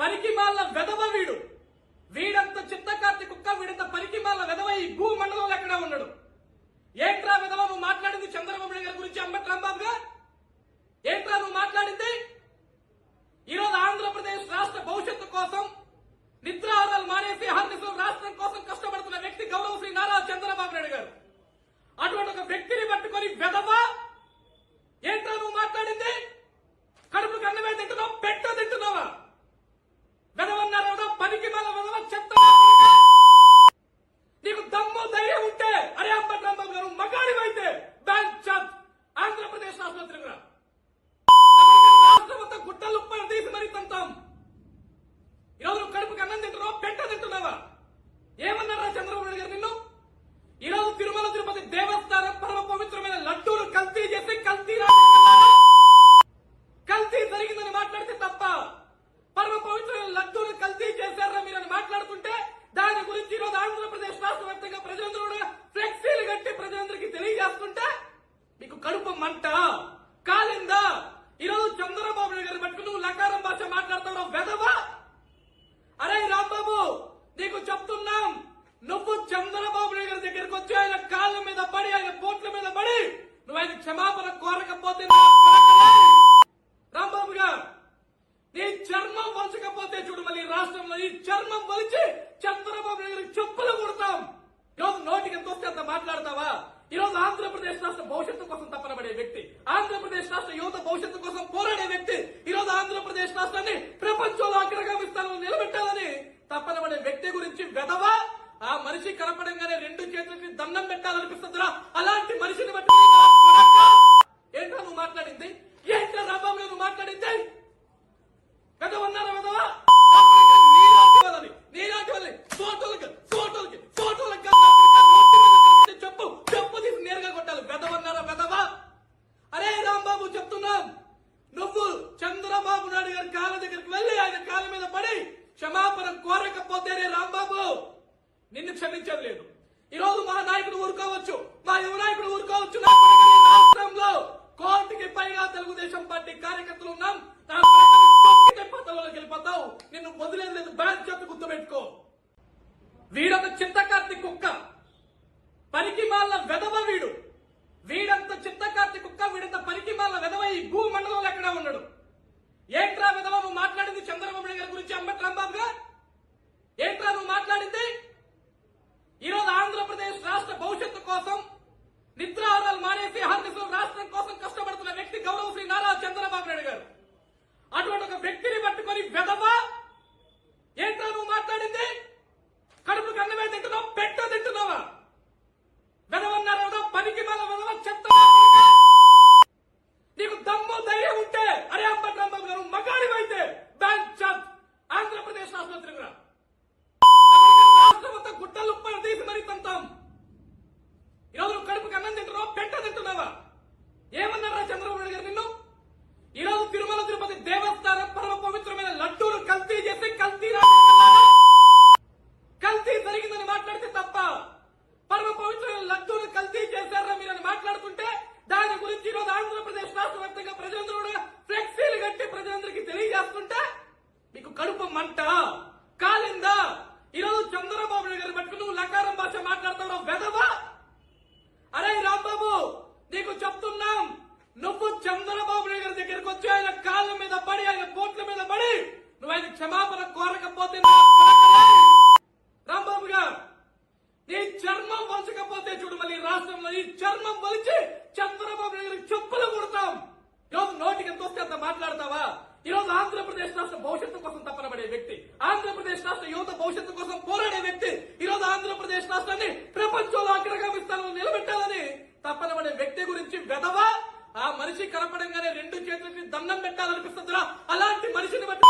పరికిమాల వెధవ వీడు. వీడంత చిత్తకార్తి కుక్క, వీడంత పరికిమాల వెధవ ఈ భూ మండలంలో ఎక్కడ ఉన్నాడు? ఏంట్రా వెధవ నువ్వు మాట్లాడింది చంద్రబాబు నాయుడు గారి గురించి? అంబటి రాంబాబుగా ఏంట్రా నువ్వు మాట్లాడింది? ఈరోజు ఆంధ్రప్రదేశ్ రాష్ట్ర భవిష్యత్తు కోసం నిద్రాహారాలు మానేసి హర్నిశలు రాష్ట్రం కోసం కష్టపడుతున్న వ్యక్తి గౌరవ శ్రీ నారా చంద్రబాబు నాయుడు గారు. అటువంటి ఒక వ్యక్తిని పట్టుకొని వెధవ ఏంట్రా నువ్వు మాట్లాడింది? కడుపుకు అన్నమే తింటున్నావు, పెట్ట తింటున్నావా? వెధవన్నారు పనికి మళ్ళా వెధవ చెత్త. నీకు దమ్ము ధైర్యం ఉంటే అరే అంబటి రాంబాబు గారు మగాడివైతే బ్యాంక్ చాప్ ఆంధ్రప్రదేశ్ ఆసుపత్రికి రా. రాష్ట్రం అంతా గుట్టలు తీసి మరీ తంతాం. ఈరోజు నువ్వు కడుపుకి అన్నం తింటున్నావు, పెట్ట తింటున్నావా? ఏమన్నారా చంద్రబాబు నాయుడు గారు నిన్ను? ఈరోజు తిరుమల తిరుపతి దేవస్థానం పరమ పవిత్రమైన లడ్డూలు కల్తీ చేసి కల్తీ జరిగిందని మాట్లాడితే తప్ప, పరమ పవిత్రమైన లడ్డూలు కల్తీ చేశారా మీరని మాట్లాడుతుంటే దాని గురించి ఈరోజు ఆంధ్రప్రదేశ్ రాష్ట్ర వ్యాప్తంగా ప్రజలందరూ కూడా ఫ్లెక్సీలు కట్టి ప్రజలందరికీ తెలియజేస్తుంటే మీకు కడుపు మంట కాలిందా? ఈరోజు చంద్రబాబు నాయుడు గారు పట్టుకుని నువ్వు లకారం భాష మాట్లాడుతున్నావు వెధవా. అరే రాంబాబు నీకు చెప్తున్నాం, నువ్వు చంద్రబాబు నాయుడు గారి దగ్గరికి వచ్చి ఆయన కాళ్ళ మీద పడి, ఆయన పోట్ల మీద పడి నువ్వు ఆయన క్షమాపణ కోరకపోతే రాంబాబు గారు నీ చర్మం వలచకపోతే చూడు, మళ్ళీ రాష్ట్రంలో ఈ చర్మం వలిచి చంద్రబాబు నాయుడు గారికి చెప్పులు కొడతాం. ఈరోజు నోటికి ఎంత వస్తే అంత మాట్లాడతావా? ఈరోజు ఆంధ్రప్రదేశ్ రాష్ట్ర భవిష్యత్తు కోసం తపన పడే వ్యక్తి, ఆంధ్రప్రదేశ్ రాష్ట్ర యువత భవిష్యత్తు కోసం పోరాడే వ్యక్తి, ఈరోజు ఆంధ్రప్రదేశ్ రాష్ట్రాన్ని ప్రపంచంలో అగ్రగామి స్థానంలో నిలబెట్టాలని తపన పడే వ్యక్తి గురించి వెధవా. ఆ మనిషి కనపడంగానే రెండు చేతులకి దండం పెట్టాలనిపిస్తుందిరా. అలాంటి మనిషిని బట్టి ఏంటో నువ్వు మాట్లాడింది? ఏంటో రాబాబు నువ్వు మాట్లాడింది? వెధవన్నారా వెధవా? నీలాంటి వాళ్ళని ఫోటోలకి చెప్పు తీసి నేరుగా కొట్టాలి. వెధవన్నారా వెధవా? అరే రాంబాబు చెప్తున్నాం, నువ్వు చంద్రబాబు నాయుడు గారి కాళ్ళ దగ్గరికి వెళ్లి ఆయన కాళ్ళ మీద పడి క్షమాపణ కోరకపోతే రాంబాబు నిన్ను క్షమించేది లేదు. ఈ రోజు మా నాయకుడు ఊరుకోవచ్చు, మా యువ నాయకుడు ఊరుకోవచ్చు. రాష్ట్రంలో కోటికి పైగా తెలుగుదేశం పార్టీ కార్యకర్తలు ఉన్నాం. వెళ్ళిపోతావు, నిన్ను వదిలేదు లేదు. బ్యాన్ చెప్పి గుర్తుపెట్టుకో. వీడొక చిత్తకార్తి కుక్క, పరికిమాల వెధవ వీడు. వీడంత చిత్తకార్తి కుక్క, వీడంత పరికిమాల వెధవ ఈ భూ మండలంలో ఎక్కడ ఉన్నాడు? ఏంట్రా వెధవ నువ్వు మాట్లాడింది చంద్రబాబు నాయుడు గారి గురించి? అంబటి రాంబాబుగా ఏంట్రా నువ్వు మాట్లాడింది? ఈరోజు ఆంధ్రప్రదేశ్ రాష్ట్ర భవిష్యత్తు కోసం నిద్రాహారాలు మానేసి హర్నిశలు రాష్ట్రం కోసం కష్టపడుతున్న వ్యక్తి గౌరవ శ్రీ నారా చంద్రబాబు నాయుడు గారు. అటువంటి ఒక వ్యక్తిని పట్టుకొని వెధవ ఏంట్రా నువ్వు మాట్లాడింది? కడుపుకు అన్నమే తింటున్నావు, పెట్ట తింటున్నావా? వెధవన్నారు పనికి మళ్ళా వెధవ చెత్త. నీకు దమ్ము ధైర్యం ఉంటే అరే అంబటి రాంబాబు గారు మగాడివైతే బ్యాంక్ చాప్ ఆంధ్రప్రదేశ్ ఆసుపత్రికి రా. రాష్ట్రం అంతా గుట్టలు తీసి మరీ తంతాం. ఈరోజు నువ్వు కడుపుకి అన్నం తింటున్నావు, పెట్ట తింటున్నావా? ఏమన్నారా చంద్రబాబు నాయుడు గారు నిన్ను? ఈరోజు తిరుమల తిరుపతి దేవస్థానం పరమ పవిత్రమైన లడ్డూలు కల్తీ చేసి కల్తీ జరిగిందని మాట్లాడితే తప్ప, పరమ పవిత్రమైన లడ్డూలు కల్తీ చేశారా మీరని మాట్లాడుతుంటే దాని గురించి ఈరోజు ఆంధ్రప్రదేశ్ రాష్ట్ర వ్యాప్తంగా ప్రజలందరూ కూడా ఫ్లెక్సీలు కట్టి ప్రజలందరికీ తెలియజేస్తుంటే మీకు కడుపు మంట కాలిందా? ఈరోజు చంద్రబాబు నాయుడు గారు పట్టుకుని నువ్వు లకారం భాష మాట్లాడుతున్నావు వెధవా. అరే రాంబాబు నీకు చెప్తున్నాం, నువ్వు చంద్రబాబు నాయుడు గారి దగ్గరికి వచ్చి ఆయన కాళ్ళ మీద పడి, ఆయన పోట్ల మీద పడి నువ్వు ఆయన క్షమాపణ కోరకపోతే రాంబాబు గారు నీ చర్మం వలచకపోతే చూడు, మళ్ళీ రాష్ట్రంలో ఈ చర్మం వలిచి చంద్రబాబు నాయుడు గారికి చెప్పులు కొడతాం. ఈరోజు నోటికి ఎంత వస్తే అంత మాట్లాడతావా? ఈరోజు ఆంధ్రప్రదేశ్ రాష్ట్ర భవిష్యత్తు కోసం తపన పడే వ్యక్తి, ఆంధ్రప్రదేశ్ రాష్ట్ర యువత భవిష్యత్తు కోసం పోరాడే వ్యక్తి, ఈరోజు ఆంధ్రప్రదేశ్ రాష్ట్రాన్ని ప్రపంచంలో అగ్రగామి స్థానంలో నిలబెట్టాలని తపన పడే వ్యక్తి గురించి వెధవా. ఆ మనిషి కనపడంగానే రెండు చేతులకి దండం పెట్టాలనిపిస్తుందిరా. అలాంటి మనిషిని బట్టి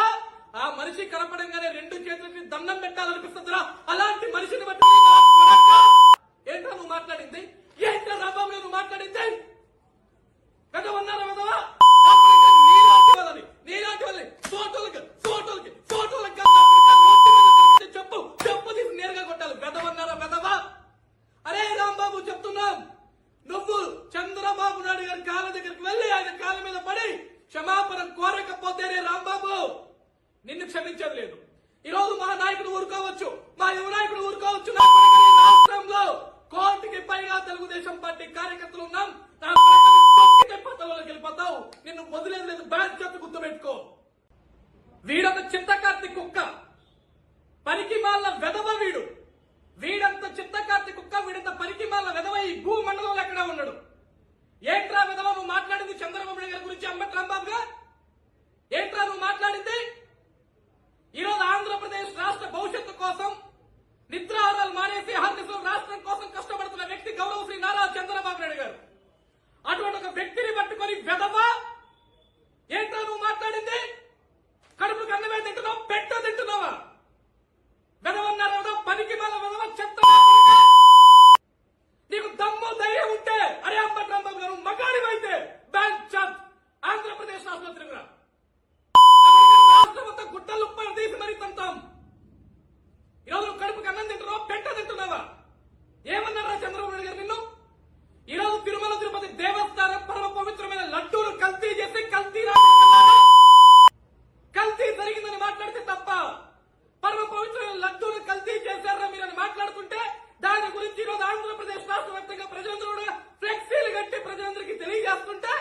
వెధవా ఆ మనిషి కనపడంగానే రెండు చేతులకి దండం పెట్టాలనిపిస్తుందిరా. అలాంటి మనిషిని బట్టి ఏంటో నువ్వు మాట్లాడింది? ఏంటో రాబాబు నువ్వు మాట్లాడింది? వెధవన్నారా వెధవా? నీలాంటి వాళ్ళని ఫోటోలకి చెప్పు తీసి నేరుగా కొట్టాలి. వెధవన్నారా వెధవా? అరే రాంబాబు చెప్తున్నాం, నువ్వు చంద్రబాబు నాయుడు గారి కాళ్ళ దగ్గరికి వెళ్ళి ఆయన కాళ్ళ మీద పడి క్షమాపణ కోరకపోతేనే రాంబాబు నిన్ను క్షమించేది లేదు. ఈ రోజు మా నాయకుడు ఊరుకోవచ్చు, మా యువ నాయకుడు ఊరుకోవచ్చు. రాష్ట్రంలో కోటికి పైగా తెలుగుదేశం పార్టీ కార్యకర్తలు ఉన్నాం. పదవులకు వెళ్ళిపోతావు, నిన్ను వదిలేదు లేదు. బ్యాన్ చేత గుర్తుపెట్టుకో. వీడొక చిత్తకార్తి కుక్క, పనికి మాల వెధవ వీడు. వీడంత చిత్తకార్తి కుక్క, వీడంత పనికి మాల వెధవ ఈ భూ మండలంలో ఎక్కడా ఉన్నాడు. ఏంట్రా వెధవ నువ్వు మాట్లాడింది చంద్రబాబు నాయుడు గారి గురించి? అంబటి రాంబాబుగా ఏంట్రా నువ్వు మాట్లాడింది? ఈరోజు ఆంధ్రప్రదేశ్ రాష్ట్ర భవిష్యత్తు కోసం నిద్రాహారాలు మానేసి హార్దిశలో రాష్ట్రం కోసం కష్టపడుతున్న వ్యక్తి గౌరవశ్రీ నారా చంద్రబాబు నాయుడు గారు. అటువంటి ఒక వ్యక్తిని పట్టుకొని వెధవా ఏంట్రా నువ్వు మాట్లాడింది? కడుపు కన్నమే తింటున్నావు, పెట్ట తింటున్నావా? వెధవన్నారా? పనికి మాల వెధవ, చెత్త. నీకు దమ్ము ధైర్యం ఉంటే అరే అంబటి రాంబాబు గారు మగాడివైతే బ్యాన్ చాప్ ఆంధ్రప్రదేశ్ రాష్ట్రంలో తిరుగురా. రాష్ట్రం మొత్తం గుట్టలు తీసి మరీ తంతాం. ఈరోజు నువ్వు కడుపుకి అన్నం తింటున్నావా, పెట్ట తింటున్నావా? ఏమన్నారా చంద్రబాబు నాయుడు గారు నిన్ను? ఈరోజు తిరుమల తిరుపతి దేవస్థానం పరమ పవిత్రమైన లడ్డూలు కల్తీ చేసి కల్తీ జరిగిందని మాట్లాడితే తప్ప, పరమ పవిత్రమైన లడ్డూలు కల్తీ చేశారా మీరని మాట్లాడుతుంటే దాని గురించి ఈరోజు ఆంధ్రప్రదేశ్ రాష్ట్ర వ్యాప్తంగా ప్రజలందరూ ఫ్లెక్సీలు కట్టి ప్రజలందరికీ తెలియజేస్తుంటే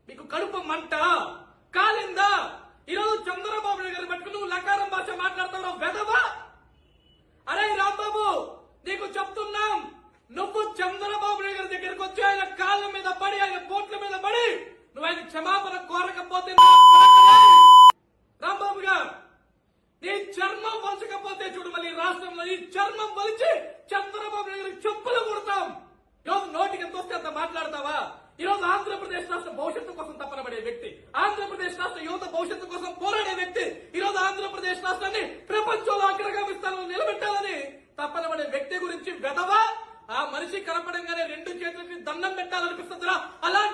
మీకు కడుపు మంట కాలిందా? ఈరోజు చంద్రబాబు నాయుడు గారు పట్టుకుని నువ్వు లకారం భాష మాట్లాడుతున్నావు వెధవా. అరే రాంబాబు నీకు చెప్తున్నాం, నువ్వు చంద్రబాబు నాయుడు గారి దగ్గరికి వచ్చి ఆయన కాళ్ళ మీద పడి ఆయన పోట్ల మీద పడి నువ్వు ఆయన క్షమాపణ కోరకపోతే రాంబాబు గారు నీ చర్మం వలచకపోతే చూడు, మళ్ళీ రాష్ట్రంలో ఈ చర్మం వలిచి చంద్రబాబు నాయుడు గారికి చెప్పులు కొడతాం. ఈరోజు నోటికి ఎంత వస్తే అంత మాట్లాడతావా? ఈరోజు ఆంధ్రప్రదేశ్ రాష్ట్ర భవిష్యత్తు కోసం తపన పడే వ్యక్తి, ఆంధ్రప్రదేశ్ రాష్ట్ర యువత భవిష్యత్తు కోసం పోరాడే వ్యక్తి, ఈరోజు ఆంధ్రప్రదేశ్ రాష్ట్రాన్ని ప్రపంచంలో అగ్రగామి స్థానంలో నిలబెట్టాలని తపన పడే వ్యక్తి గురించి వెధవా ఆ మనిషి కనపడంగానే రెండు చేతులకి దండం పెట్టాలనిపిస్తుందిరా. అలాంటి